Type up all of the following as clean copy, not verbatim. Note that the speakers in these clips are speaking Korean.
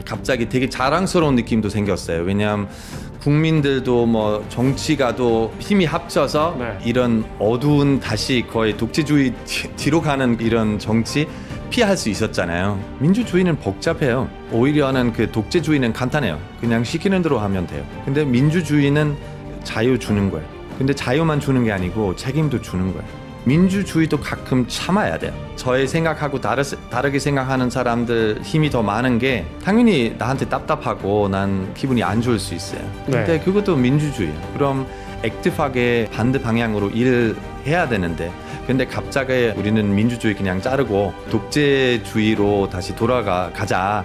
갑자기 되게 자랑스러운 느낌도 생겼어요. 왜냐하면 국민들도 뭐 정치가도 힘이 합쳐서 네. 이런 어두운 다시 거의 독재주의 뒤로 가는 이런 정치 피할 수 있었잖아요. 민주주의는 복잡해요. 오히려는 그 독재주의는 간단해요. 그냥 시키는 대로 하면 돼요. 근데 민주주의는 자유 주는 거예요. 근데 자유만 주는 게 아니고 책임도 주는 거예요. 민주주의도 가끔 참아야 돼요. 저의 생각하고 다르게 생각하는 사람들 힘이 더 많은 게 당연히 나한테 답답하고 난 기분이 안 좋을 수 있어요. 근데 네. 그것도 민주주의예요. 그럼 액티브하게 반대 방향으로 일을 해야 되는데 근데 갑자기 우리는 민주주의 그냥 자르고 독재주의로 다시 돌아가자.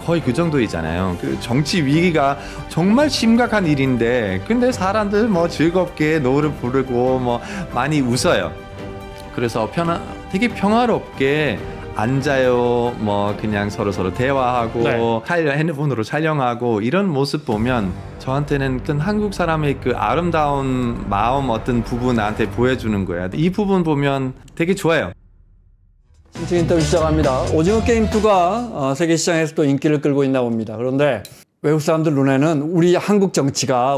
거의 그 정도이잖아요. 그 정치 위기가 정말 심각한 일인데 근데 사람들 뭐 즐겁게 노래 부르고 뭐 많이 웃어요. 그래서 되게 평화롭게 앉아요. 뭐 그냥 서로 대화하고 네. 핸드폰으로 촬영하고 이런 모습 보면 저한테는 그 한국 사람의 그 아름다운 마음 어떤 부분 나한테 보여주는 거야. 이 부분 보면 되게 좋아요. 지금 인터뷰 시작합니다. 오징어 게임 2가 세계 시장에서 또 인기를 끌고 있나 봅니다. 그런데 외국 사람들 눈에는 우리 정치가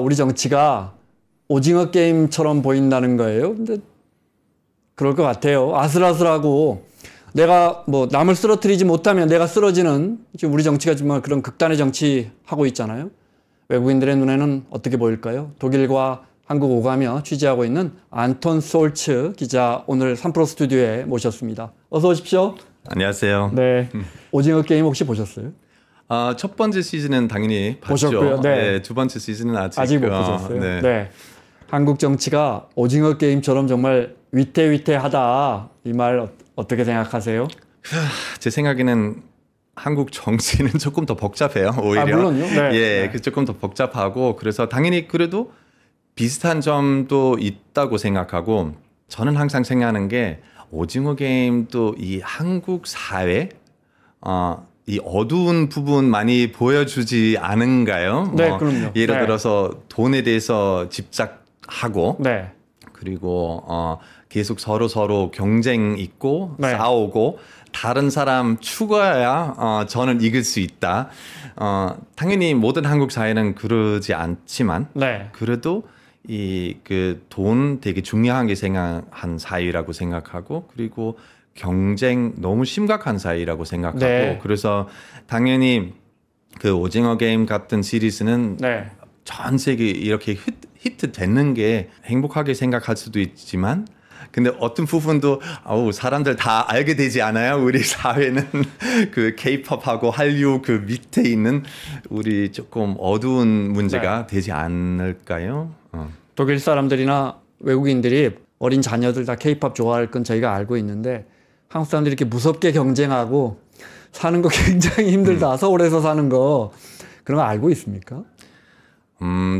오징어 게임처럼 보인다는 거예요. 근데 그럴 것 같아요. 아슬아슬하고 내가 뭐 남을 쓰러뜨리지 못하면 내가 쓰러지는 지금 우리 정치가 정말 그런 극단의 정치 하고 있잖아요. 외국인들의 눈에는 어떻게 보일까요? 독일과 한국 오가며 취재하고 있는 안톤 솔츠 기자 오늘 3프로 스튜디오에 모셨습니다. 어서 오십시오. 안녕하세요. 네. 오징어 게임 혹시 보셨어요? 첫 번째 시즌은 당연히 봤죠. 보셨고요. 네. 네, 두 번째 시즌은 아직 못 보셨어요. 네. 네. 한국 정치가 오징어 게임처럼 정말 위태위태하다. 이 말 어떻게 생각하세요? 제 생각에는 한국 정치는 조금 더 복잡해요. 오히려. 물론요. 네. 예, 네. 조금 더 복잡하고 그래서 당연히 그래도 비슷한 점도 있다고 생각하고 저는 항상 생각하는 게 오징어 게임도 이 한국 사회 이 어두운 부분 많이 보여주지 않은가요? 네, 그럼요. 예를 네. 들어서 돈에 대해서 집착하고 네. 그리고 계속 서로 경쟁 있고 네. 싸우고 다른 사람 추가해야 저는 이길 수 있다. 당연히 모든 한국 사회는 그러지 않지만 네. 그래도 이 그 돈 되게 중요하게 생각한 사회라고 생각하고 그리고 경쟁 너무 심각한 사회라고 생각하고 네. 그래서 당연히 그 오징어 게임 같은 시리즈는 네. 전 세계 이렇게 히트 되는 게 행복하게 생각할 수도 있지만 근데 어떤 부분도 사람들 다 알게 되지 않아요? 우리 사회는 그 K-팝하고 한류 그 밑에 있는 우리 조금 어두운 문제가 되지 않을까요? 독일 사람들이나 외국인들이 어린 자녀들 다 K-팝 좋아할 건 저희가 알고 있는데 한국 사람들이 이렇게 무섭게 경쟁하고 사는 거 굉장히 힘들다. 서울에서 사는 거 그런 거 알고 있습니까?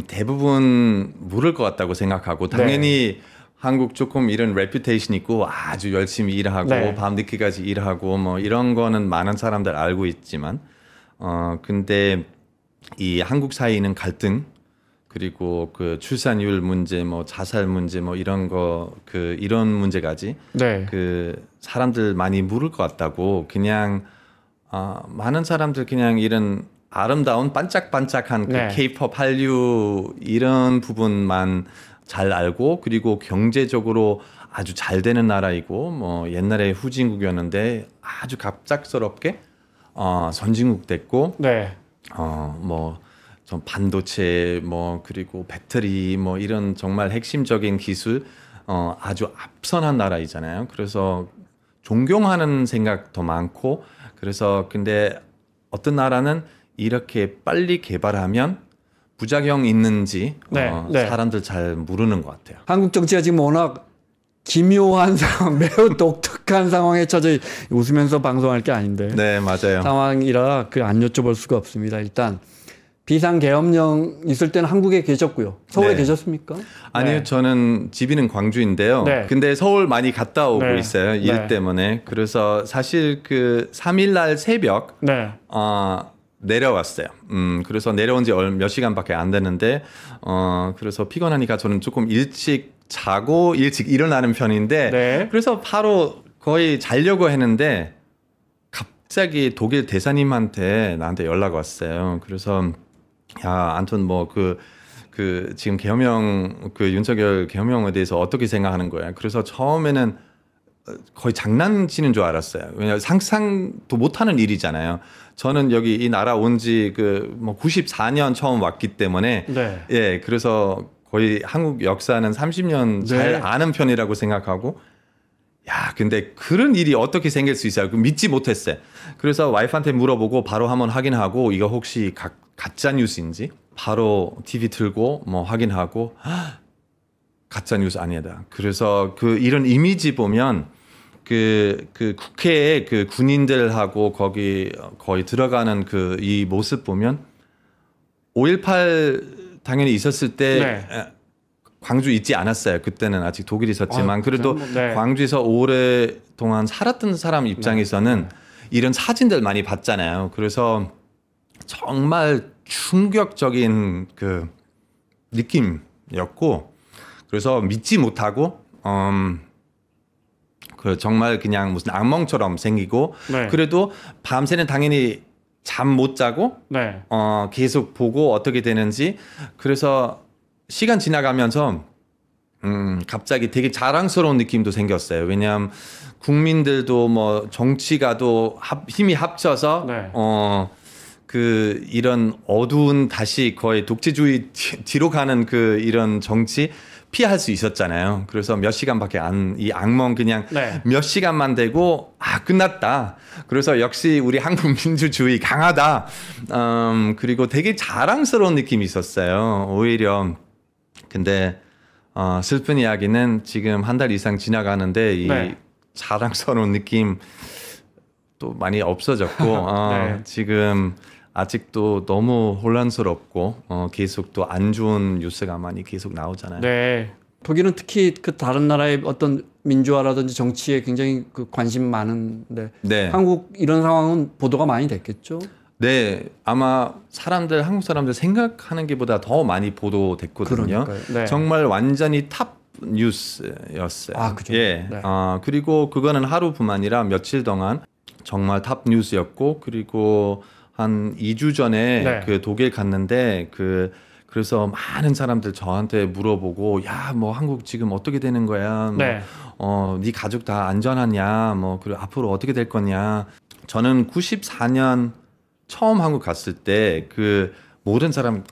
대부분 모를 것 같다고 생각하고 당연히 한국 조금 이런 레퓨테이션 있고 아주 열심히 일하고 밤늦게까지 일하고 뭐 이런 거는 많은 사람들 알고 있지만 근데 이 한국 사회는 갈등 그리고 그 출산율 문제 뭐 자살 문제 뭐 이런 거 이런 문제까지 그 사람들 많이 모를 것 같다고 그냥 많은 사람들 그냥 이런 아름다운 반짝반짝한 그 K-팝 한류 이런 부분만 잘 알고 그리고 경제적으로 아주 잘 되는 나라이고 뭐 옛날에 후진국이었는데 아주 갑작스럽게 선진국 됐고 뭐 좀 반도체 뭐 그리고 배터리 뭐 이런 정말 핵심적인 기술 아주 앞선한 나라이잖아요. 그래서 존경하는 생각 더 많고 그래서 근데 어떤 나라는 이렇게 빨리 개발하면 부작용 있는지 사람들 잘 모르는 것 같아요. 한국 정치가 지금 워낙 기묘한 상황, 매우 독특한 상황에 처져 웃으면서 방송할 게 아닌데 네, 맞아요. 상황이라 안 여쭤볼 수가 없습니다. 일단 비상계엄령 있을 때는 한국에 계셨고요. 서울에 계셨습니까? 아니요. 저는 집이는 광주인데요. 근데 서울 많이 갔다 오고 있어요. 일 때문에. 그래서 사실 그 3일 날 새벽 내려왔어요. 그래서 내려온 지 몇 시간밖에 안 됐는데 그래서 피곤하니까 저는 조금 일찍 자고 일찍 일어나는 편인데 그래서 바로 거의 자려고 했는데 갑자기 독일 대사님한테 나한테 연락 왔어요. 그래서 야, 안톤 뭐 지금 계엄령 윤석열 계엄령에 대해서 어떻게 생각하는 거야? 그래서 처음에는 거의 장난치는 줄 알았어요. 왜냐하면 상상도 못하는 일이잖아요. 저는 여기 이 나라 온 지 뭐 94년 처음 왔기 때문에 네. 예, 그래서 거의 한국 역사는 30년 잘 네. 아는 편이라고 생각하고 야, 근데 그런 일이 어떻게 생길 수 있어요? 믿지 못했어요. 그래서 와이프한테 물어보고 바로 한번 확인하고 이거 혹시 가짜 뉴스인지 바로 TV 틀고 뭐 확인하고 가짜 뉴스 아니다. 그래서 이런 이미지 보면 그 국회에 그 군인들하고 거기 거의 들어가는 이 모습 보면 5.18 당연히 있었을 때 네. 광주 있지 않았어요. 그때는 아직 독일에 있었지만 그래도 네. 광주에서 오랫동안 살았던 사람 입장에서는 이런 사진들 많이 봤잖아요. 그래서 정말 충격적인 그 느낌이었고 그래서 믿지 못하고 정말 그냥 무슨 악몽처럼 생기고 네. 그래도 밤새는 당연히 잠 못 자고 네. 계속 보고 어떻게 되는지 그래서 시간 지나가면서 갑자기 되게 자랑스러운 느낌도 생겼어요. 왜냐하면 국민들도 뭐 정치가도 힘이 합쳐서 네. 이런 어두운 다시 거의 독재주의 뒤로 가는 이런 정치 피할 수 있었잖아요. 그래서 몇 시간밖에 이 악몽 그냥 네. 몇 시간만 되고 끝났다. 그래서 역시 우리 한국 민주주의 강하다. 그리고 되게 자랑스러운 느낌이 있었어요. 오히려 근데 슬픈 이야기는 지금 한 달 이상 지나가는데 이 네. 자랑스러운 느낌 또 많이 없어졌고 네. 지금 아직도 너무 혼란스럽고 계속 또 안 좋은 뉴스가 많이 계속 나오잖아요. 네. 독일은 특히 그 다른 나라의 어떤 민주화라든지 정치에 굉장히 관심 많은데 네. 한국 이런 상황은 보도가 많이 됐겠죠? 네, 아마 한국 사람들 생각하는 게보다 더 많이 보도됐거든요. 네. 정말 완전히 탑 뉴스였어요. 그죠? 예. 네. 그리고 그거는 하루뿐만 아니라 며칠 동안 정말 탑 뉴스였고, 그리고 한 2주 전에 네. 독일 갔는데 그래서 많은 사람들 저한테 물어보고, 야, 뭐 한국 지금 어떻게 되는 거야? 네. 네 가족 다 안전하냐? 뭐 그리고 앞으로 어떻게 될 거냐? 저는 94년 처음 한국 갔을 때 모든 사람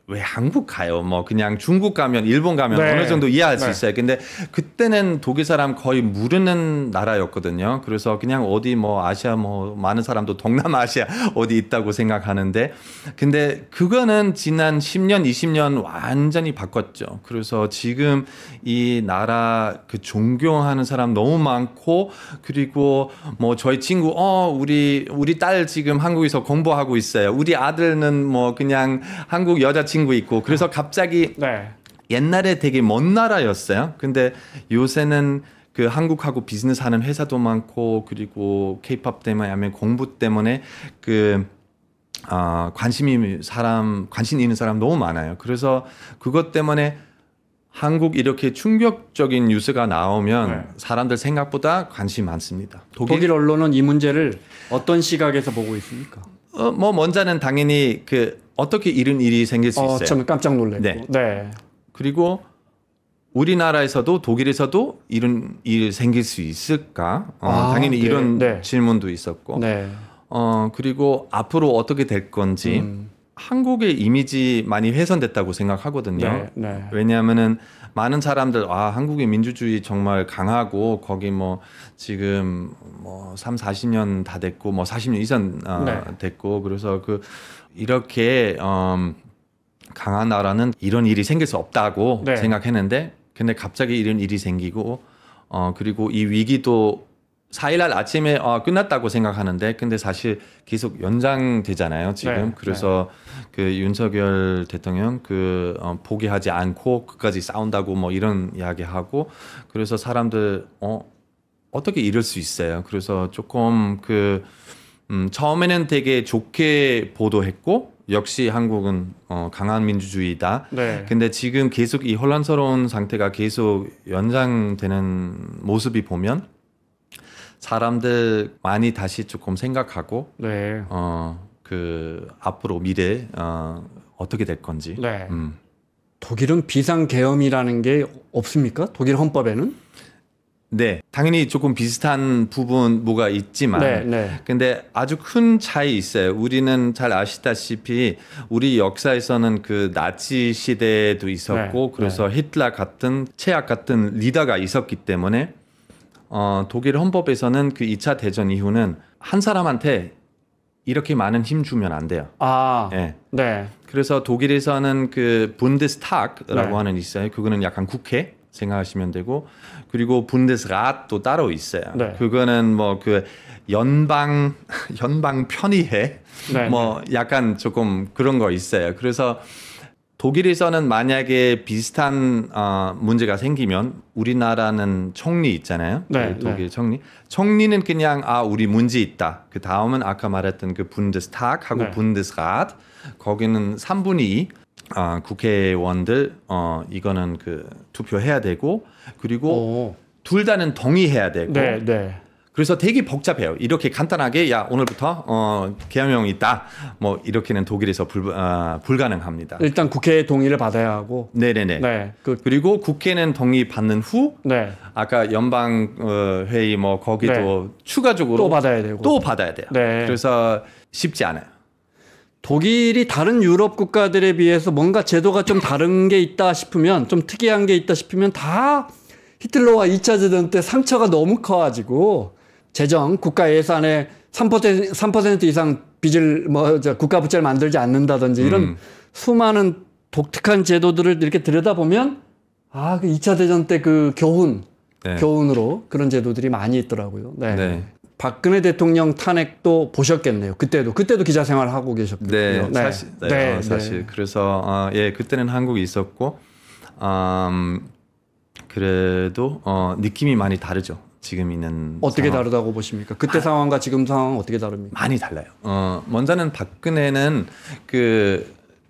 왜 한국 가요? 뭐 그냥 중국 가면 일본 가면 네. 어느 정도 이해할 수 네. 있어요. 근데 그때는 독일 사람 거의 모르는 나라였거든요. 그래서 그냥 어디 뭐 아시아 뭐 많은 사람도 동남아시아 어디 있다고 생각하는데 근데 그거는 지난 10년, 20년 완전히 바꿨죠. 그래서 지금 이 나라 존경하는 사람 너무 많고 그리고 뭐 저희 친구 우리 딸 지금 한국에서 공부하고 있어요. 우리 아들은 뭐 그냥 한국 여자친구 있고 그래서 갑자기 네. 옛날에 되게 먼 나라였어요. 근데 요새는 한국하고 비즈니스 하는 회사도 많고 그리고 케이팝 때문에 아니면 공부 때문에 관심 있는 사람 너무 많아요. 그래서 그것 때문에 한국 이렇게 충격적인 뉴스가 나오면 사람들 생각보다 관심 많습니다. 독일 언론은 이 문제를 어떤 시각에서 보고 있습니까? 뭐 먼저는 당연히 어떻게 이런 일이 생길 수 있어요. 참 깜짝 놀랐고. 네. 네. 그리고 우리나라에서도 독일에서도 이런 일이 생길 수 있을까? 당연히 네. 이런 네. 질문도 있었고. 네. 그리고 앞으로 어떻게 될 건지 한국의 이미지 많이 훼손됐다고 생각하거든요. 네. 네. 왜냐하면은 많은 사람들 한국의 민주주의 정말 강하고 거기 뭐 지금 뭐 40년 다 됐고 뭐 40년 이상 됐고 그래서 이렇게 강한 나라는 이런 일이 생길 수 없다고 생각했는데 근데 갑자기 이런 일이 생기고 그리고 이 위기도 4일날 아침에 끝났다고 생각하는데 근데 사실 계속 연장되잖아요 지금. 그래서 윤석열 대통령 포기하지 않고 끝까지 싸운다고 뭐 이런 이야기하고 그래서 사람들 어떻게 이럴 수 있어요. 그래서 조금 처음에는 되게 좋게 보도했고 역시 한국은 강한 민주주의다. 네. 근데 지금 계속 이 혼란스러운 상태가 계속 연장되는 모습이 보면 사람들 많이 다시 조금 생각하고 네. 그 앞으로 미래 어떻게 될 건지. 네. 독일은 비상계엄이라는 게 없습니까? 독일 헌법에는? 네, 당연히 조금 비슷한 부분 뭐가 있지만, 네, 네. 근데 아주 큰 차이 있어요. 우리는 잘 아시다시피 우리 역사에서는 그 나치 시대도 있었고, 네, 그래서 히틀러 같은 최악 같은 리더가 있었기 때문에 독일 헌법에서는 그 2차 대전 이후는 한 사람한테 이렇게 많은 힘 주면 안 돼요. 아, 네. 네. 그래서 독일에서는 그 분데스타그라고 네. 하는 있어요. 그거는 약간 국회 생각하시면 되고, 그리고 분데스라트도 따로 있어요. 네. 그거는 뭐 그 연방 편의회 네. 뭐 약간 조금 그런 거 있어요. 그래서 독일에서는 만약에 비슷한 문제가 생기면 우리나라는 총리 있잖아요. 네, 그 독일 총리는 그냥 우리 문제 있다. 그 다음은 아까 말했던 그 분데스타그하고 네. 분데스라트 거기는 3분의 2 국회의원들 이거는 그 투표해야 되고, 그리고 둘 다는 동의해야 되고. 네, 네. 그래서 되게 복잡해요. 이렇게 간단하게 야 오늘부터 계엄령 있다. 뭐 이렇게는 독일에서 불가능합니다. 일단 국회의 동의를 받아야 하고. 네네네. 네. 그리고 국회는 동의 받는 후, 네. 아까 연방 회의 뭐 거기도 네. 추가적으로 또 받아야 되고. 또 받아야 돼요. 네. 그래서 쉽지 않아요. 독일이 다른 유럽 국가들에 비해서 뭔가 제도가 좀 다른 게 있다 싶으면, 좀 특이한 게 있다 싶으면 다 히틀러와 2차 대전 때 상처가 너무 커가지고 재정, 국가 예산에 3% 이상 빚을 국가 부채를 만들지 않는다든지 이런 수많은 독특한 제도들을 이렇게 들여다보면 그 2차 대전 때 그 교훈으로 그런 제도들이 많이 있더라고요. 네. 네. 박근혜 대통령 탄핵도 보셨겠네요. 그때도 기자 생활 하고 계셨고요. 네, 네. 사실 네. 그래서 그때는 한국에 있었고 그래도 느낌이 많이 다르죠. 지금 있는 어떻게 상황. 다르다고 보십니까? 그때 상황과 지금 상황 어떻게 다릅니까? 많이 달라요. 먼저는 박근혜는 그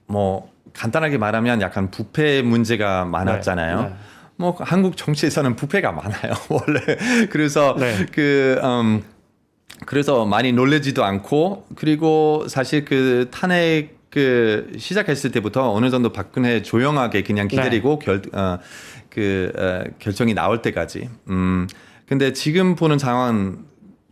뭐 간단하게 말하면 약간 부패 문제가 많았잖아요. 네. 뭐 한국 정치에서는 부패가 많아요, 원래. 그래서 네. 그래서 많이 놀래지도 않고, 그리고 사실 그 탄핵 시작했을 때부터 어느 정도 박근혜 조용하게 그냥 기다리고 결정이 나올 때까지. 근데 지금 보는 상황은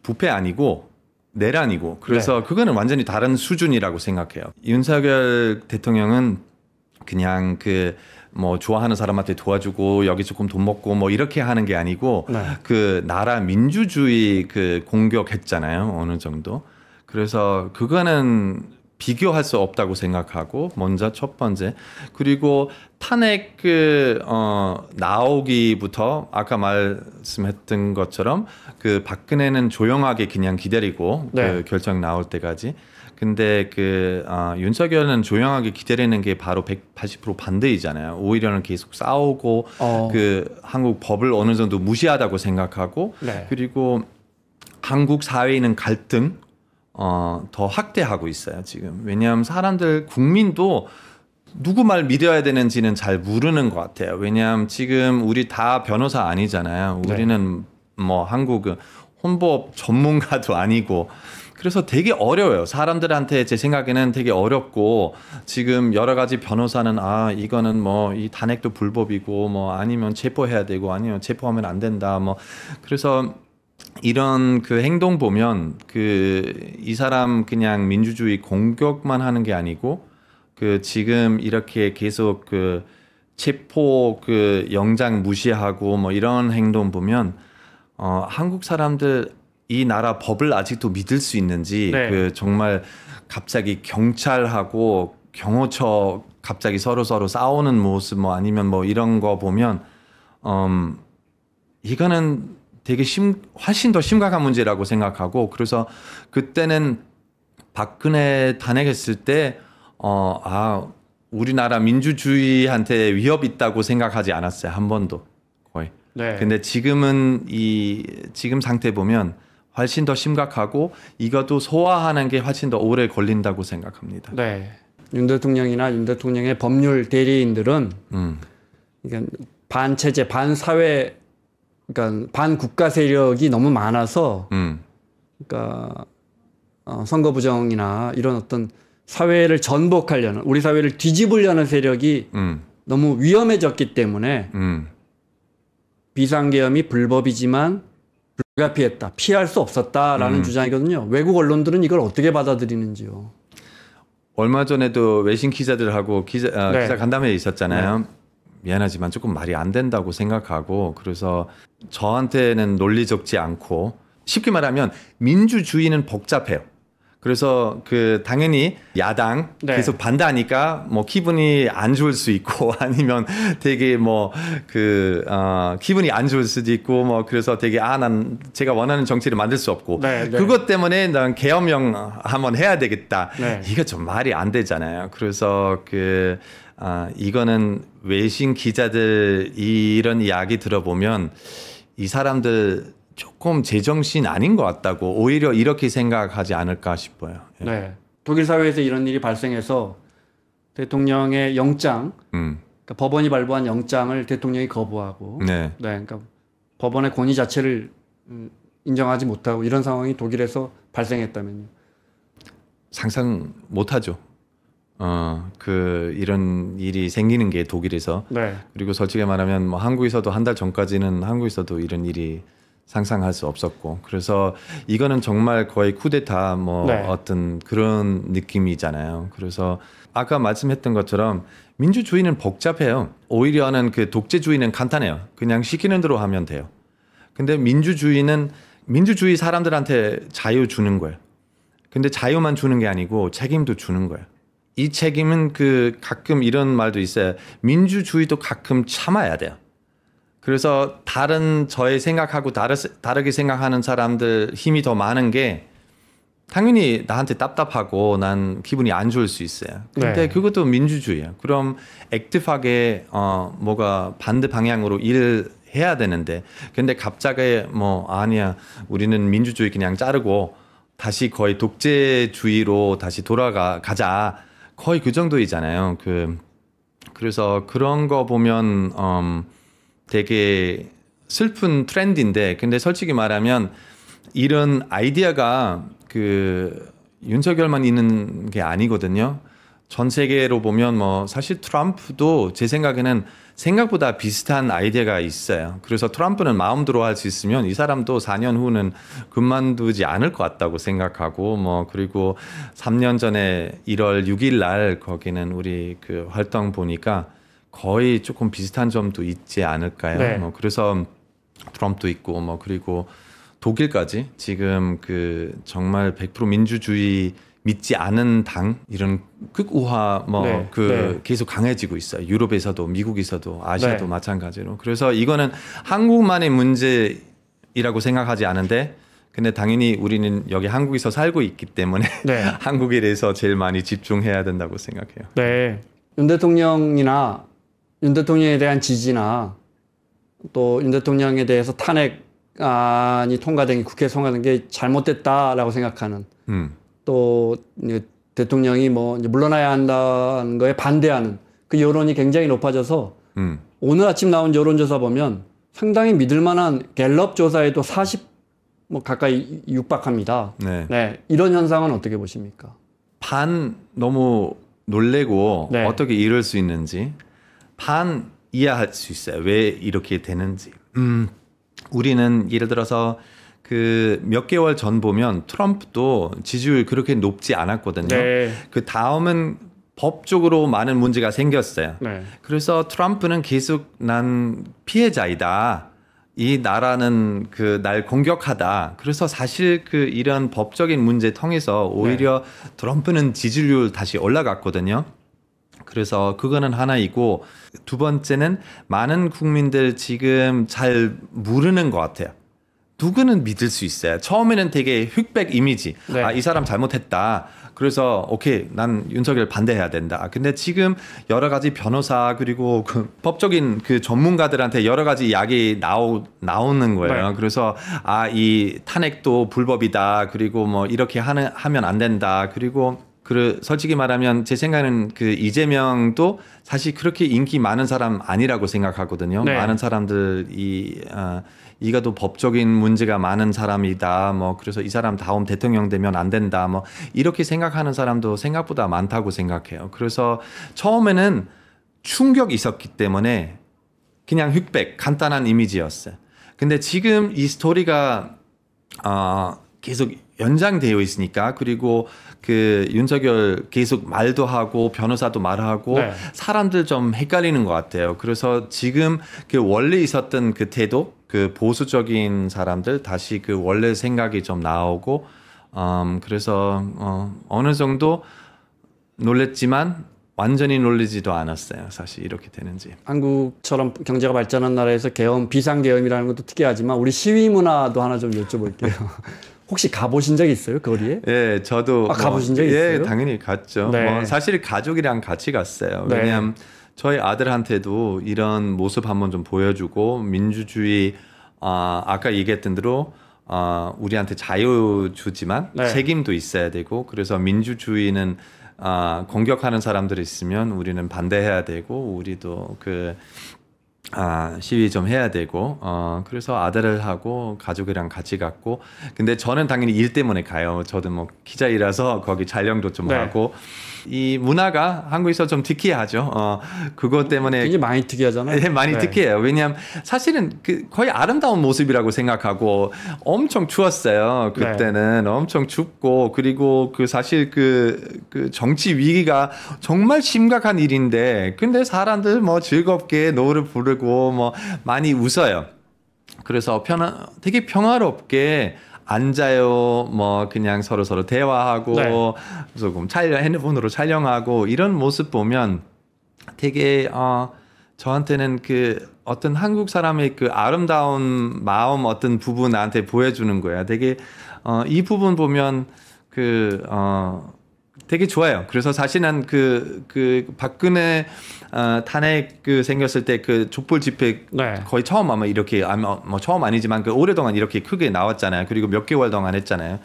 부패 아니고 내란이고, 그래서 그거는 완전히 다른 수준이라고 생각해요. 윤석열 대통령은 그냥 뭐 좋아하는 사람한테 도와주고 여기 조금 돈 먹고 뭐 이렇게 하는 게 아니고 그 나라 민주주의 공격했잖아요, 어느 정도. 그래서 그거는 비교할 수 없다고 생각하고, 먼저 첫 번째. 그리고 탄핵 나오기부터 아까 말씀했던 것처럼 그 박근혜는 조용하게 그냥 기다리고 그 결정 나올 때까지. 근데 윤석열은 조용하게 기다리는 게 바로 180% 반대이잖아요. 오히려는 계속 싸우고 그 한국 법을 어느 정도 무시하다고 생각하고, 그리고 한국 사회는 갈등 더 확대하고 있어요, 지금. 왜냐하면 국민도 누구 말 믿어야 되는지는 잘 모르는 것 같아요. 왜냐하면 지금 우리 다 변호사 아니잖아요. 우리는 뭐 한국 헌법 전문가도 아니고, 그래서 되게 어려워요. 사람들한테 제 생각에는 되게 어렵고, 지금 여러 가지 변호사는 이거는 뭐 이 탄핵도 불법이고, 뭐 아니면 체포해야 되고, 아니면 체포하면 안 된다, 뭐. 그래서 이런 행동 보면 이 사람 그냥 민주주의 공격만 하는 게 아니고, 지금 이렇게 계속 체포 영장 무시하고 뭐 이런 행동 보면 한국 사람들 이 나라 법을 아직도 믿을 수 있는지, 정말 갑자기 경찰하고 경호처 갑자기 서로 싸우는 모습 뭐 아니면 뭐 이런 거 보면 이거는 되게 훨씬 더 심각한 문제라고 생각하고, 그래서 그때는 박근혜 탄핵했을 때 우리나라 민주주의한테 위협 있다고 생각하지 않았어요, 한 번도 거의. 근데 지금은 지금 상태 보면 훨씬 더 심각하고, 이것도 소화하는 게 훨씬 더 오래 걸린다고 생각합니다. 네. 윤 대통령이나 윤 대통령의 법률 대리인들은 반체제, 반사회 그러니까 반국가 세력이 너무 많아서 그러니까 선거 부정이나 이런 어떤 사회를 전복하려는 우리 사회를 뒤집으려는 세력이 너무 위험해졌기 때문에 비상계엄이 불법이지만 불가피했다. 피할 수 없었다라는 주장이거든요. 외국 언론들은 이걸 어떻게 받아들이는지요? 얼마 전에도 외신 기자들하고 기자 간담회에 있었잖아요. 네. 미안하지만 조금 말이 안 된다고 생각하고 그래서 저한테는 논리적지 않고 쉽게 말하면 민주주의는 복잡해요. 그래서 당연히 야당 네. 계속 반대하니까 뭐 기분이 안 좋을 수 있고 아니면 되게 기분이 안 좋을 수도 있고 뭐 그래서 되게 난 제가 원하는 정치를 만들 수 없고 네. 그것 때문에 난 계엄령 한번 해야 되겠다. 네. 이거 좀 말이 안 되잖아요. 그래서 이거는 외신 기자들 이런 이야기 들어보면 이 사람들 조금 제정신 아닌 것 같다고 오히려 이렇게 생각하지 않을까 싶어요. 예. 네. 독일 사회에서 이런 일이 발생해서 대통령의 영장, 그러니까 법원이 발부한 영장을 대통령이 거부하고, 네. 그러니까 법원의 권위 자체를 인정하지 못하고 이런 상황이 독일에서 발생했다면요. 상상 못하죠. 이런 일이 생기는 게 독일에서. 네. 그리고 솔직히 말하면 뭐 한국에서도 한 달 전까지는 한국에서도 이런 일이 상상할 수 없었고 그래서 이거는 정말 거의 쿠데타 네. 어떤 그런 느낌이잖아요. 그래서 아까 말씀했던 것처럼 민주주의는 복잡해요. 오히려는 독재주의는 간단해요. 그냥 시키는 대로 하면 돼요. 근데 민주주의 사람들한테 자유 주는 거예요. 근데 자유만 주는 게 아니고 책임도 주는 거예요. 이 책임은 가끔 이런 말도 있어요. 민주주의도 가끔 참아야 돼요. 그래서 저의 생각하고 다르게 생각하는 사람들 힘이 더 많은 게 당연히 나한테 답답하고 난 기분이 안 좋을 수 있어요. 근데 네. 그것도 민주주의야. 그럼 액티브하게 뭐가 반대 방향으로 일을 해야 되는데 근데 갑자기 아니야 우리는 민주주의 그냥 자르고 다시 거의 독재주의로 다시 돌아가자 거의 그 정도이잖아요. 그래서 그런 거 보면 되게 슬픈 트렌드인데 근데 솔직히 말하면 이런 아이디어가 윤석열만 있는 게 아니거든요. 전 세계로 보면 사실 트럼프도 제 생각에는 생각보다 비슷한 아이디어가 있어요. 그래서 트럼프는 마음대로 할 수 있으면 이 사람도 4년 후는 그만두지 않을 것 같다고 생각하고 그리고 3년 전에 1월 6일 날 거기는 우리 활동 보니까 거의 조금 비슷한 점도 있지 않을까요? 네. 그래서 트럼프도 있고 그리고 독일까지 지금 정말 100% 민주주의 믿지 않은 당 이런 극우화 네. 계속 강해지고 있어요. 유럽에서도 미국에서도 아시아도 네. 마찬가지로. 그래서 이거는 한국만의 문제이라고 생각하지 않은데 근데 당연히 우리는 여기 한국에서 살고 있기 때문에 네. 한국에 대해서 제일 많이 집중해야 된다고 생각해요. 네. 윤 대통령에 대한 지지나 또 윤 대통령에 대해서 탄핵안이 통과된 게 국회에 통과된 게 잘못됐다라고 생각하는 또 대통령이 이제 물러나야 한다는 거에 반대하는 그 여론이 굉장히 높아져서 오늘 아침 나온 여론조사 보면 상당히 믿을 만한 갤럽 조사에도 40 가까이 육박합니다. 네. 네. 이런 현상은 어떻게 보십니까? 너무 놀래고 네. 어떻게 이럴 수 있는지 이해할 수 있어요. 왜 이렇게 되는지. 우리는 예를 들어서 몇 개월 전 보면 트럼프도 지지율 그렇게 높지 않았거든요. 네. 그 다음은 법적으로 많은 문제가 생겼어요. 네. 그래서 트럼프는 계속 난 피해자이다. 이 나라는 날 공격하다. 그래서 사실 이런 법적인 문제 통해서 오히려 트럼프는 지지율 다시 올라갔거든요. 그래서 그거는 하나이고 두 번째는 많은 국민들 지금 잘 모르는 것 같아요. 누구는 믿을 수 있어요. 처음에는 되게 흑백 이미지. 네. 이 사람 잘못했다. 그래서 오케이 난 윤석열 반대해야 된다. 근데 지금 여러 가지 변호사 그리고 법적인 전문가들한테 여러 가지 이야기 나오는 거예요. 네. 그래서 이 탄핵도 불법이다. 그리고 이렇게 하면 안 된다. 그리고 솔직히 말하면 제 생각에는 그 이재명도 사실 그렇게 인기 많은 사람 아니라고 생각하거든요. 네. 많은 사람들이 이가 또 법적인 문제가 많은 사람이다. 뭐 그래서 이 사람 다음 대통령 되면 안 된다. 뭐 이렇게 생각하는 사람도 생각보다 많다고 생각해요. 그래서 처음에는 충격이 있었기 때문에 그냥 흑백 간단한 이미지였어요. 근데 지금 이 스토리가 계속 연장되어 있으니까 그리고 그 윤석열 계속 말도 하고 변호사도 말하고 네. 사람들 좀 헷갈리는 것 같아요. 그래서 지금 그 원래 있었던 그 태도, 그 보수적인 사람들 다시 그 원래 생각이 좀 나오고 그래서 어느 정도 놀랬지만 완전히 놀리지도 않았어요. 사실 이렇게 되는지. 한국처럼 경제가 발전한 나라에서 계엄, 비상계엄이라는 것도 특이하지만 우리 시위 문화도 하나 좀 여쭤볼게요. 혹시 가보신 적 있어요? 거리에? 예, 저도 가보신 적 있어요? 예, 당연히 갔죠. 네. 뭐 사실 가족이랑 같이 갔어요. 네. 왜냐하면 저희 아들한테도 이런 모습 한번 좀 보여주고 민주주의 아까 얘기했던 대로 우리한테 자유 주지만 네. 책임도 있어야 되고 그래서 민주주의는 공격하는 사람들이 있으면 우리는 반대해야 되고 우리도 그 시위 좀 해야 되고 그래서 아들을 하고 가족이랑 같이 갔고 근데 저는 당연히 일 때문에 가요. 저도 뭐 기자 일해서 거기 촬영도 좀 네. 하고 이 문화가 한국에서 좀 특이하죠. 그것 때문에 굉장히 많이 특이하잖아요. 네, 많이 네. 특이해요. 왜냐하면 사실은 그 거의 아름다운 모습이라고 생각하고 엄청 추웠어요. 그때는 엄청 춥고 그리고 그 사실 그 정치 위기가 정말 심각한 일인데 근데 사람들 뭐 즐겁게 노래 부르고 뭐 많이 웃어요. 그래서 되게 평화롭게 앉아요. 뭐 그냥 서로 대화하고 네. 조금 핸드폰으로 촬영하고 이런 모습 보면 되게 저한테는 그 어떤 한국 사람의 그 아름다운 마음 어떤 부분 나한테 보여주는 거야. 되게 이 부분 보면 되게 좋아요. 그래서 사실은 그 박근혜 탄핵 생겼을 때 그 촛불 집회 네. 거의 처음 아마 이렇게 뭐 처음 아니지만 그 오랫동안 이렇게 크게 나왔잖아요. 그리고 몇 개월 동안 했잖아요.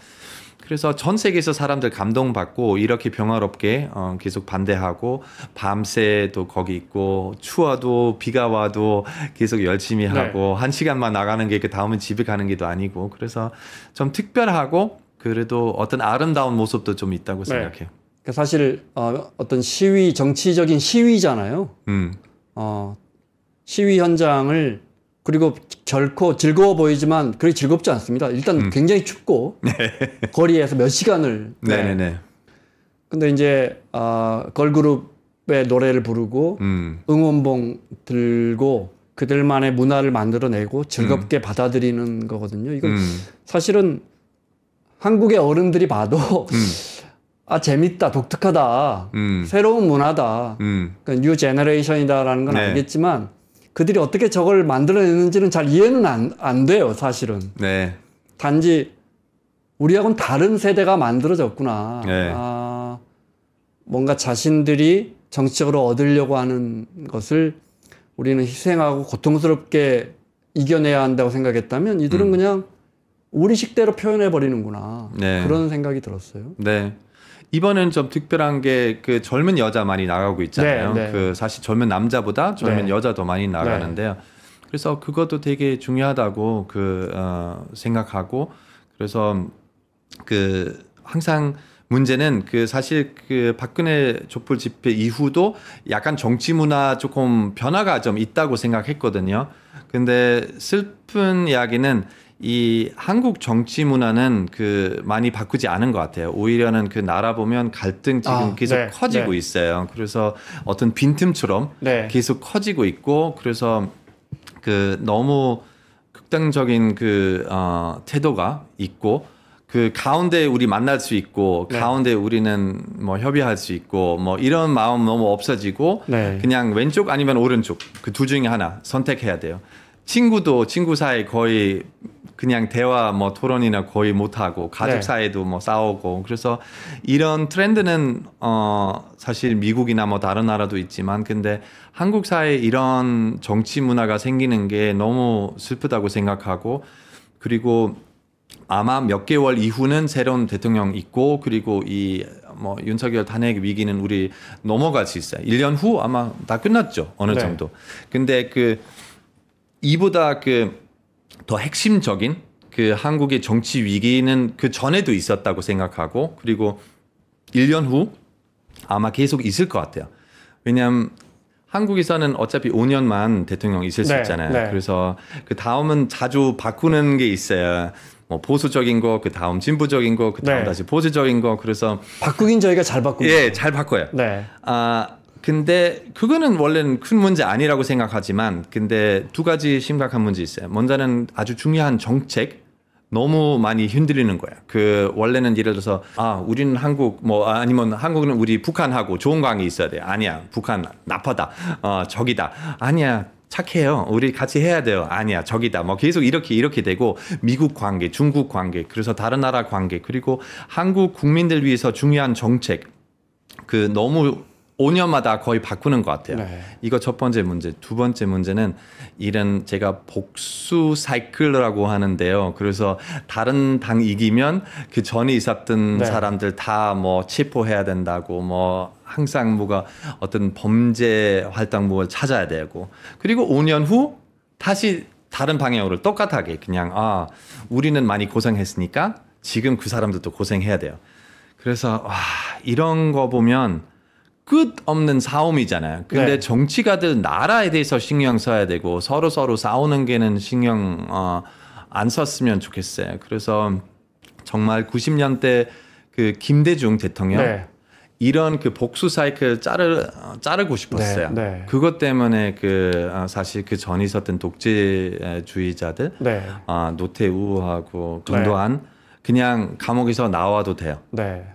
그래서 전 세계에서 사람들 감동받고 이렇게 평화롭게 계속 반대하고 밤새도 거기 있고 추워도 비가 와도 계속 열심히 하고 한 시간만 나가는 게 그 다음에 집에 가는 게도 아니고 그래서 좀 특별하고 그래도 어떤 아름다운 모습도 좀 있다고 생각해요. 그러니까 사실 어떤 시위, 정치적인 시위잖아요. 시위 현장을 그리고 결코 즐거워 보이지만 그렇게 즐겁지 않습니다. 일단 굉장히 춥고 거리에서 몇 시간을. 네네네. 근데 이제 걸그룹의 노래를 부르고 응원봉 들고 그들만의 문화를 만들어내고 즐겁게 받아들이는 거거든요. 이건 사실은 한국의 어른들이 봐도 재밌다, 독특하다, 새로운 문화다, 그러니까 뉴 제너레이션이다라는 건 알겠지만 그들이 어떻게 저걸 만들어내는지는 잘 이해는 안 돼요, 사실은. 네. 단지 우리하고는 다른 세대가 만들어졌구나. 네. 뭔가 자신들이 정치적으로 얻으려고 하는 것을 우리는 희생하고 고통스럽게 이겨내야 한다고 생각했다면 이들은 그냥 우리 식대로 표현해 버리는구나. 네. 그런 생각이 들었어요. 네. 이번엔 좀 특별한 게 그 젊은 여자 많이 나가고 있잖아요. 네, 네. 그 사실 젊은 남자보다 젊은 네. 여자도 많이 나가는데요. 그래서 그것도 되게 중요하다고 생각하고 그래서 항상 문제는 사실 박근혜 촛불 집회 이후도 약간 정치 문화 조금 변화가 좀 있다고 생각했거든요. 근데 슬픈 이야기는 이 한국 정치 문화는 많이 바꾸지 않은 것 같아요. 오히려는 나라 보면 갈등 지금 계속 커지고 있어요. 그래서 어떤 빈틈처럼 계속 커지고 있고 그래서 너무 극단적인 태도가 있고 가운데 우리 만날 수 있고 가운데 우리는 뭐 협의할 수 있고 뭐 이런 마음 너무 없어지고 그냥 왼쪽 아니면 오른쪽 그 둘 중에 하나 선택해야 돼요. 친구 사이 거의 그냥 대화 뭐 토론이나 거의 못하고 가족 사이도 뭐 싸우고 그래서 이런 트렌드는 사실 미국이나 뭐 다른 나라도 있지만 근데 한국 사회에 이런 정치 문화가 생기는 게 너무 슬프다고 생각하고 그리고 아마 몇 개월 이후는 새로운 대통령 있고 그리고 뭐 윤석열 탄핵 위기는 우리 넘어갈 수 있어요. 1년 후 아마 다 끝났죠. 어느 네. 정도. 근데 그 이보다 그 더 핵심적인 그 한국의 정치 위기는 그 전에도 있었다고 생각하고 그리고 1년 후 아마 계속 있을 것 같아요. 왜냐하면 한국에서는 어차피 5년만 대통령 있을 수 네, 있잖아요. 네. 그래서 그 다음은 자주 바꾸는 게 있어요. 뭐 보수적인 거, 그 다음 진보적인 거, 그 다음 네. 다시 보수적인 거. 그래서 바꾸긴 저희가 잘 바꿉니다. 예, 잘 바꿔요. 네. 근데 그거는 원래는 큰 문제 아니라고 생각하지만 근데 두 가지 심각한 문제 있어요. 먼저는 아주 중요한 정책 너무 많이 흔들리는 거야. 그 원래는 예를 들어서 우리는 한국 뭐 아니면 한국은 우리 북한하고 좋은 관계 있어야 돼. 아니야. 북한 나쁘다. 적이다. 아니야. 착해요. 우리 같이 해야 돼요. 아니야. 적이다. 뭐 계속 이렇게 되고 미국 관계, 중국 관계, 그래서 다른 나라 관계, 그리고 한국 국민들 위해서 중요한 정책 그 너무 5년마다 거의 바꾸는 것 같아요. 네. 이거 첫 번째 문제. 두 번째 문제는 이런 제가 복수 사이클이라고 하는데요. 그래서 다른 당 이기면 그 전에 있었던 네. 사람들 다 뭐 체포해야 된다고 뭐 항상 뭐가 어떤 범죄 활동물을 찾아야 되고 그리고 5년 후 다시 다른 방향으로 똑같하게 그냥 우리는 많이 고생했으니까 지금 그 사람들도 고생해야 돼요. 그래서 이런 거 보면 끝없는 싸움이잖아요. 근데 네. 정치가들 나라에 대해서 신경 써야 되고 서로 싸우는 게는 신경 안 썼으면 좋겠어요. 그래서 정말 90년대 그 김대중 대통령 네. 이런 그 복수 사이클 자르고 싶었어요. 네. 네. 그것 때문에 사실 그 전에 있었던 독재주의자들 네. 노태우하고 전두환 그냥 감옥에서 나와도 돼요. 네.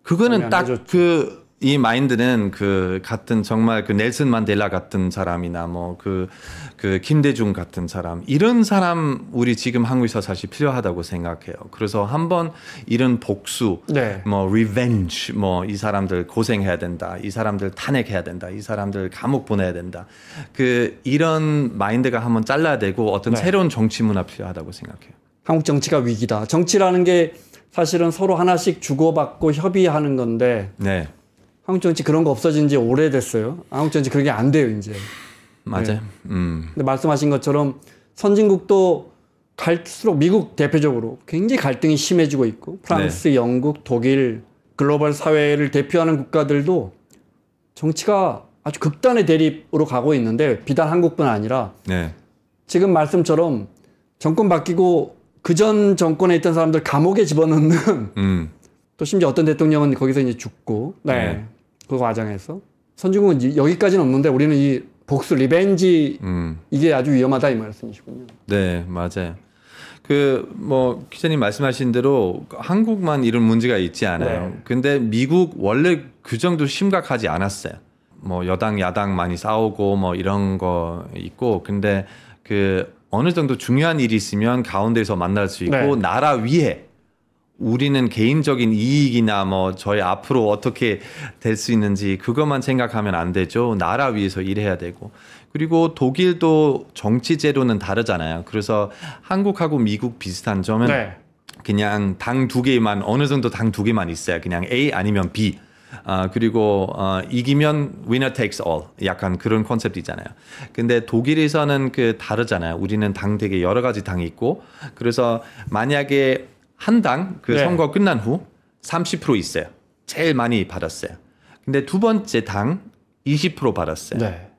그거는 딱 되죠. 이 마인드는 그 같은 정말 그 넬슨 만델라 같은 사람이나 뭐 그 김대중 같은 사람 이런 사람 우리 지금 한국에서 사실 필요하다고 생각해요. 그래서 한번 이런 복수, 네. 뭐 리벤지, 뭐 이 사람들 고생해야 된다, 이 사람들 탄핵해야 된다, 이 사람들 감옥 보내야 된다. 그 이런 마인드가 한번 잘라야 되고 어떤 네. 새로운 정치 문화 필요하다고 생각해요. 한국 정치가 위기다. 정치라는 게 사실은 서로 하나씩 주고받고 협의하는 건데 네, 한국 정치 그런 거 없어진 지 오래됐어요. 한국 정치 그런 게 안 돼요, 이제. 맞아요. 네. 근데 말씀하신 것처럼 선진국도 갈수록 미국 대표적으로 굉장히 갈등이 심해지고 있고 프랑스, 영국, 독일 글로벌 사회를 대표하는 국가들도 정치가 아주 극단의 대립으로 가고 있는데 비단 한국뿐 아니라 네, 지금 말씀처럼 정권 바뀌고 그전 정권에 있던 사람들 감옥에 집어넣는 또 심지어 어떤 대통령은 거기서 이제 죽고 네. 그 과정에서 선진국은 여기까지는 없는데 우리는 이 복수 리벤지 이게 아주 위험하다 이 말씀이시군요. 네, 맞아요. 그 뭐 기자님 말씀하신 대로 한국만 이런 문제가 있지 않아요. 네. 근데 미국 원래 그 정도 심각하지 않았어요. 뭐 여당 야당 많이 싸우고 뭐 이런 거 있고 근데 그 어느 정도 중요한 일이 있으면 가운데서 만날 수 있고 네. 나라 위에 우리는 개인적인 이익이나 뭐 저희 앞으로 어떻게 될 수 있는지 그것만 생각하면 안 되죠. 나라 위해서 일해야 되고. 그리고 독일도 정치 제도는 다르잖아요. 그래서 한국하고 미국 비슷한 점은 네. 그냥 당 두 개만 어느 정도 당 두 개만 있어요. 그냥 A 아니면 B. 그리고 이기면 winner takes all 약간 그런 컨셉이잖아요. 근데 독일에서는 그 다르잖아요. 우리는 당 되게 여러 가지 당이 있고 그래서 만약에 한 당 그 네. 선거 끝난 후 30% 있어요. 제일 많이 받았어요. 근데 두 번째 당 20% 받았어요. 네.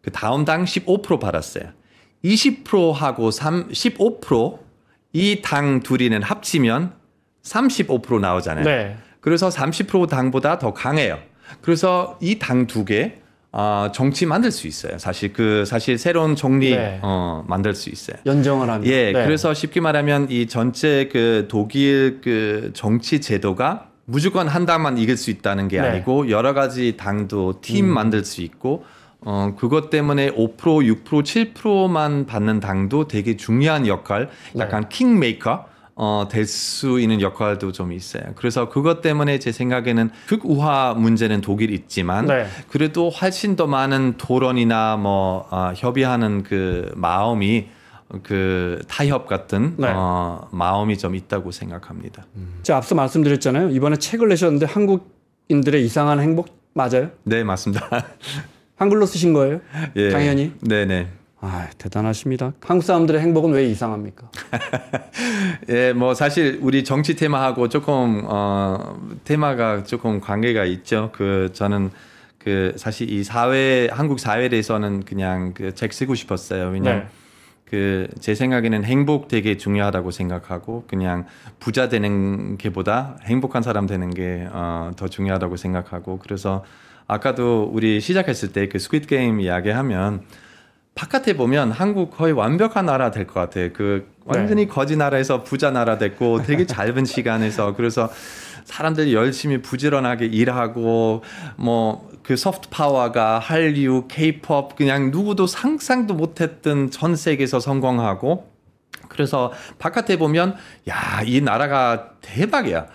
그 다음 당 15% 받았어요. 20%하고 15% 이 당 둘이는 합치면 35% 나오잖아요. 네. 그래서 30% 당보다 더 강해요. 그래서 이 당 두 개 정치 만들 수 있어요. 사실 새로운 정리 네. 만들 수 있어요. 연정을 하면. 예, 네. 그래서 쉽게 말하면 이 전체 그 독일 그 정치 제도가 무조건 한 당만 이길 수 있다는 게 네. 아니고 여러 가지 당도 팀 만들 수 있고 그것 때문에 5%, 6%, 7%만 받는 당도 되게 중요한 역할, 약간 킹메이커 될 수 있는 역할도 좀 있어요. 그래서 그것 때문에 제 생각에는 극우화 문제는 독일 있지만 네. 그래도 훨씬 더 많은 토론이나 뭐 협의하는 그 마음이 그 타협 같은 네. 마음이 좀 있다고 생각합니다. 제가 앞서 말씀드렸잖아요. 이번에 책을 내셨는데 한국 한국인들의 이상한 행복 맞아요? 네, 맞습니다. 한글로 쓰신 거예요? 예. 당연히. 네네. 아, 대단하십니다. 한국 사람들의 행복은 왜 이상합니까? 예, 뭐 사실 우리 정치 테마하고 조금 테마가 조금 관계가 있죠. 저는 사실 이 한국 사회에 대해서는 그냥 책 쓰고 싶었어요. 왜냐면 제 생각에는 행복 되게 중요하다고 생각하고 그냥 부자 되는 게보다 행복한 사람 되는 게 더 중요하다고 생각하고 그래서 아까도 우리 시작했을 때 스퀴드 게임 이야기하면 바깥에 보면 한국 거의 완벽한 나라 될 것 같아요. 완전히 거지 나라에서 부자 나라 됐고 되게 짧은 시간에서 그래서 사람들이 열심히 부지런하게 일하고 소프트 파워가 한류, 케이팝 그냥 누구도 상상도 못했던 전 세계에서 성공하고 그래서 바깥에 보면 이 나라가 대박이야.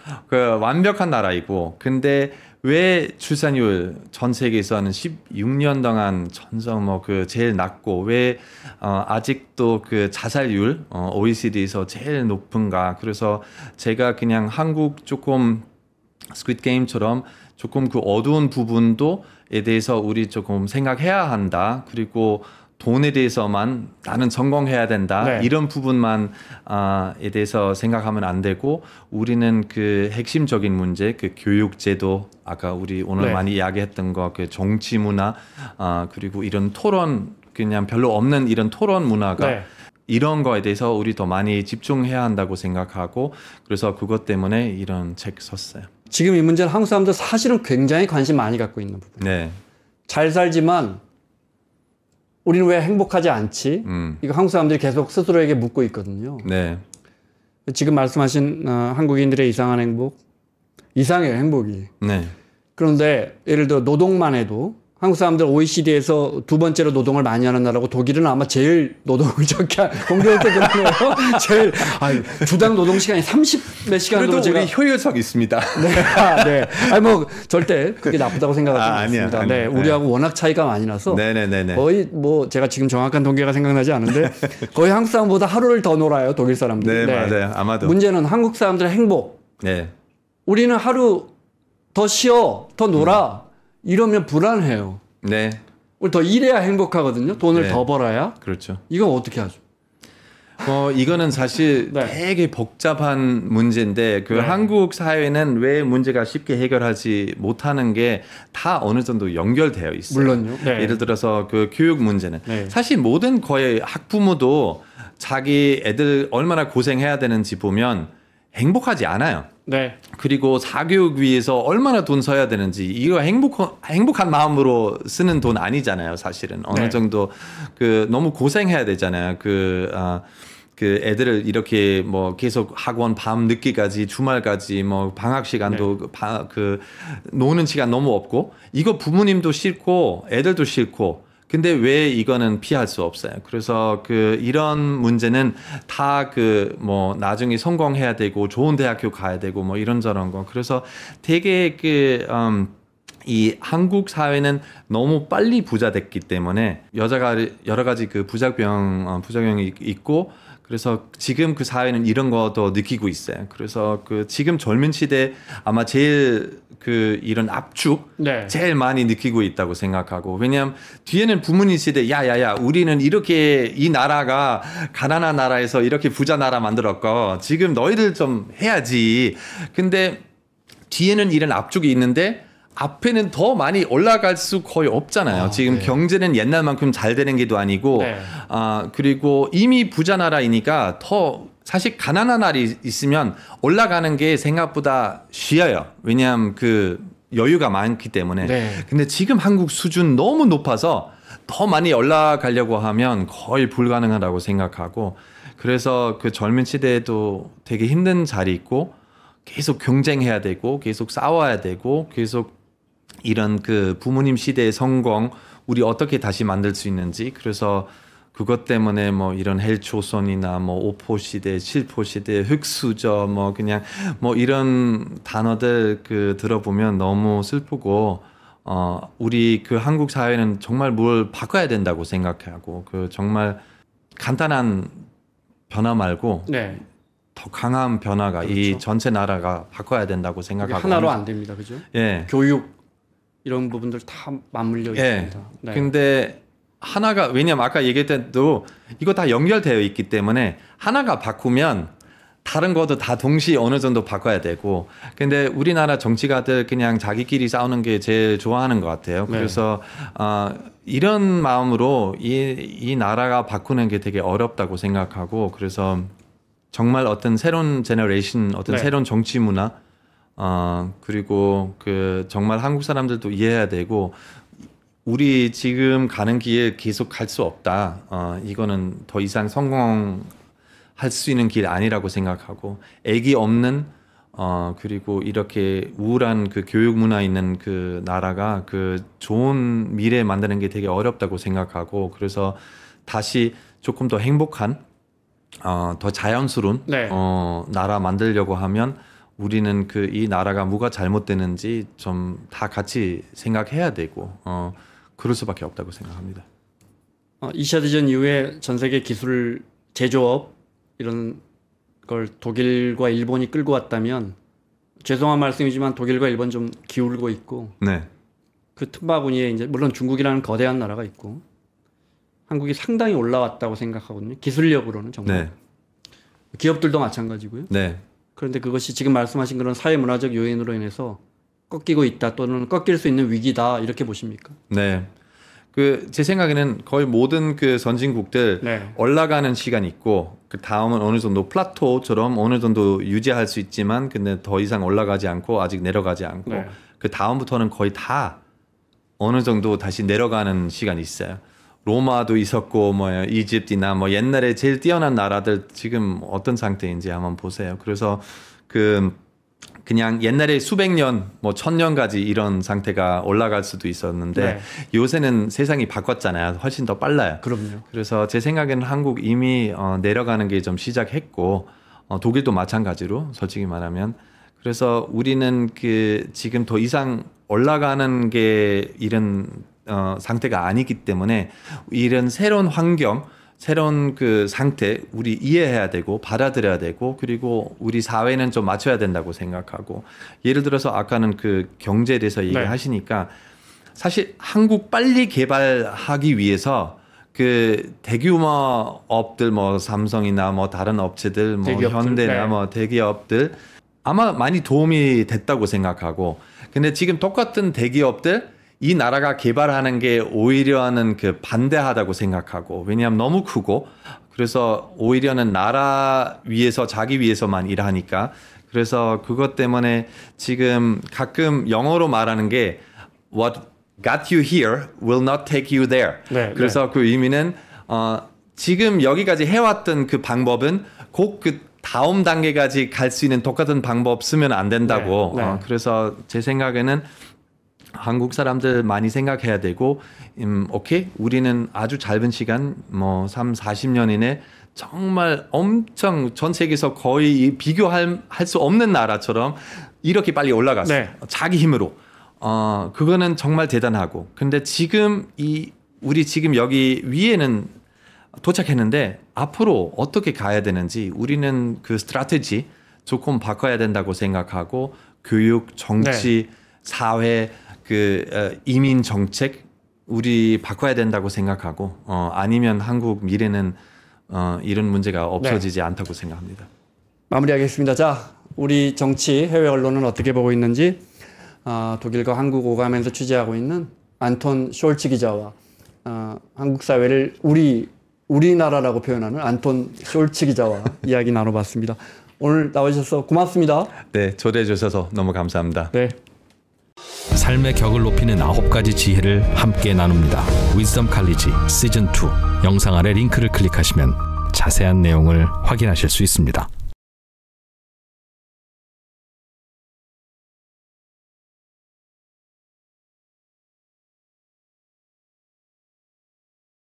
완벽한 나라이고 근데 왜 출산율 전 세계에서는 16년 동안 전성 제일 낮고 왜 아직도 자살률 OECD에서 제일 높은가? 그래서 제가 그냥 한국 조금 스퀴드 게임처럼 조금 어두운 부분도에 대해서 우리 조금 생각해야 한다. 그리고 돈에 대해서만 나는 성공해야 된다. 이런 부분만 에 대해서 생각하면 안 되고 우리는 핵심적인 문제, 교육제도 아까 우리 오늘 많이 이야기했던 거, 정치 문화 그리고 이런 토론 그냥 별로 없는 이런 토론 문화가 이런 거에 대해서 우리 더 많이 집중해야 한다고 생각하고 그래서 그것 때문에 이런 책 썼어요. 지금 이 문제는 한국 사람들 사실은 굉장히 관심 많이 갖고 있는 부분이에요. 잘 살지만 우리는 왜 행복하지 않지? 이거 한국 사람들이 계속 스스로에게 묻고 있거든요. 지금 말씀하신 한국인들의 이상한 행복, 이상해요, 행복이. 그런데 예를 들어 노동만 해도 한국 사람들 OECD에서 두 번째로 노동을 많이 하는 나라고 독일은 아마 제일 노동을 적게 공교롭게 그러네요. 제일 주당 노동 시간이 30 몇 시간 정도 그래도 우리 효율성 있습니다. 네. 절대 그게 나쁘다고 생각하지 않습니다. 우리하고 워낙 차이가 많이 나서 거의 제가 지금 정확한 통계가 생각나지 않은데 거의 한국 사람보다 하루를 더 놀아요, 독일 사람들. 맞아요. 아마도. 문제는 한국 사람들의 행복. 우리는 하루 더 쉬어, 더 놀아. 이러면 불안해요. 우리 더 일해야 행복하거든요. 돈을 더 벌어야. 그렇죠. 이건 어떻게 하죠? 이거는 사실 되게 복잡한 문제인데 한국 사회는 왜 문제가 쉽게 해결하지 못하는 게 다 어느 정도 연결되어 있어요. 물론요. 예를 들어서 교육 문제는 사실 모든 거의 학부모도 자기 애들 얼마나 고생해야 되는지 보면 행복하지 않아요. 그리고 사교육 위해서 얼마나 돈 써야 되는지 이거 행복한 마음으로 쓰는 돈 아니잖아요. 사실은 어느 정도 너무 고생해야 되잖아요. 애들을 이렇게 계속 학원 밤 늦게까지 주말까지 방학 시간도 노는 시간 너무 없고 이거 부모님도 싫고 애들도 싫고 근데 왜 이거는 피할 수 없어요. 그래서 이런 문제는 다 나중에 성공해야 되고 좋은 대학교 가야 되고 이런저런 거. 그래서 되게 이 한국 사회는 너무 빨리 부자 됐기 때문에 여러 가지 부작용이 있고 그래서 지금 사회는 이런 것도 느끼고 있어요. 그래서 지금 젊은 시대 아마 제일 이런 압축 제일 많이 느끼고 있다고 생각하고 왜냐하면 뒤에는 부모님 시대 야야야 우리는 이렇게 이 나라가 가난한 나라에서 이렇게 부자 나라 만들었고 지금 너희들 좀 해야지. 근데 뒤에는 이런 압축이 있는데 앞에는 더 많이 올라갈 수 거의 없잖아요. 지금 경제는 옛날만큼 잘 되는 게도 아니고 그리고 이미 부자 나라이니까 더 사실 가난한 나라이 있으면 올라가는 게 생각보다 쉬워요. 왜냐하면 여유가 많기 때문에. 근데 지금 한국 수준 너무 높아서 더 많이 올라가려고 하면 거의 불가능하다고 생각하고 그래서 젊은 시대에도 되게 힘든 자리 있고 계속 경쟁해야 되고 계속 싸워야 되고 계속 이런 부모님 시대의 성공 우리 어떻게 다시 만들 수 있는지 그래서 그것 때문에 이런 헬조선이나 5포 시대, 7포 시대, 흑수저 그냥 이런 단어들 들어보면 너무 슬프고 우리 한국 사회는 정말 뭘 바꿔야 된다고 생각하고 정말 간단한 변화 말고 더 강한 변화가 그렇죠. 이 전체 나라가 바꿔야 된다고 생각하고 하나로 안 됩니다, 그죠? 예. 교육 이런 부분들 다 맞물려 있습니다. 네. 근데 하나가 왜냐면 아까 얘기했던 대로 이거 다 연결되어 있기 때문에 하나가 바꾸면 다른 것도 다 동시에 어느 정도 바꿔야 되고 근데 우리나라 정치가들 그냥 자기끼리 싸우는 게 제일 좋아하는 것 같아요. 그래서 이런 마음으로 이 나라가 바꾸는 게 되게 어렵다고 생각하고 그래서 정말 어떤 새로운 제너레이션 어떤 새로운 정치 문화 그리고 그 정말 한국 사람들도 이해해야 되고 우리 지금 가는 길 계속 갈 수 없다. 이거는 더 이상 성공할 수 있는 길 아니라고 생각하고 애기 없는 그리고 이렇게 우울한 그 교육 문화 있는 그 나라가 그 좋은 미래 만드는 게 되게 어렵다고 생각하고 그래서 다시 조금 더 행복한 더 자연스러운 나라 만들려고 하면 우리는 그 이 나라가 뭐가 잘못되는지 좀 다 같이 생각해야 되고 그럴 수밖에 없다고 생각합니다. 2차 대전 이후에 전 세계 기술 제조업 이런 걸 독일과 일본이 끌고 왔다면 죄송한 말씀이지만 독일과 일본 좀 기울고 있고 그 틈바구니에 이제 물론 중국이라는 거대한 나라가 있고 한국이 상당히 올라왔다고 생각하거든요. 기술력으로는 정말. 기업들도 마찬가지고요. 그런데 그것이 지금 말씀하신 그런 사회문화적 요인으로 인해서 꺾이고 있다 또는 꺾일 수 있는 위기다 이렇게 보십니까? 그 제 생각에는 거의 모든 그 선진국들 올라가는 시간이 있고 그 다음은 어느 정도 플라토처럼 어느 정도 유지할 수 있지만 근데 더 이상 올라가지 않고 아직 내려가지 않고 그 다음부터는 거의 다 어느 정도 다시 내려가는 시간이 있어요. 로마도 있었고 뭐 이집트나 뭐 옛날에 제일 뛰어난 나라들 지금 어떤 상태인지 한번 보세요. 그래서 그냥 옛날에 수백 년, 뭐 1000년까지 이런 상태가 올라갈 수도 있었는데 요새는 세상이 바꿨잖아요. 훨씬 더 빨라요. 그럼요. 그래서 제 생각에는 한국 이미 내려가는 게 좀 시작했고 독일도 마찬가지로 솔직히 말하면 그래서 우리는 그 지금 더 이상 올라가는 게 이런 상태가 아니기 때문에 이런 새로운 환경 새로운 그 상태 우리 이해해야 되고 받아들여야 되고 그리고 우리 사회는 좀 맞춰야 된다고 생각하고 예를 들어서 아까는 그 경제에 대해서 얘기하시니까 사실 한국 빨리 개발하기 위해서 그 대규모 업들 뭐 삼성이나 뭐 다른 업체들 뭐 대기업들, 현대나 뭐 대기업들 아마 많이 도움이 됐다고 생각하고 근데 지금 똑같은 대기업들 이 나라가 개발하는 게 오히려는 그 반대하다고 생각하고 왜냐하면 너무 크고 그래서 오히려는 나라 위해서 자기 위해서만 일하니까 그래서 그것 때문에 지금 가끔 영어로 말하는 게 What got you here will not take you there. 그래서 그 의미는 지금 여기까지 해왔던 그 방법은 꼭 그 다음 단계까지 갈 수 있는 똑같은 방법 쓰면 안 된다고. 그래서 제 생각에는 한국 사람들 많이 생각해야 되고 오케이 우리는 아주 짧은 시간 뭐 40년 이내 정말 엄청 전 세계에서 거의 비교할 수 없는 나라처럼 이렇게 빨리 올라갔어요. 자기 힘으로 그거는 정말 대단하고 근데 지금 우리 지금 여기 위에는 도착했는데 앞으로 어떻게 가야 되는지 우리는 그 스트래티지 조금 바꿔야 된다고 생각하고 교육, 정치, 사회 그 이민 정책 우리 바꿔야 된다고 생각하고 아니면 한국 미래는 이런 문제가 없어지지 않다고 생각합니다. 마무리하겠습니다. 자, 우리 정치 해외 언론은 어떻게 보고 있는지 독일과 한국 오가면서 취재하고 있는 안톤 숄츠 기자와 한국 사회를 우리나라라고 표현하는 안톤 숄츠 기자와 이야기 나눠봤습니다. 오늘 나와주셔서 고맙습니다. 네, 초대해 주셔서 너무 감사합니다. 삶의 격을 높이는 9가지 지혜를 함께 나눕니다. 위즈덤 칼리지 시즌 2 영상 아래 링크를 클릭하시면 자세한 내용을 확인하실 수 있습니다.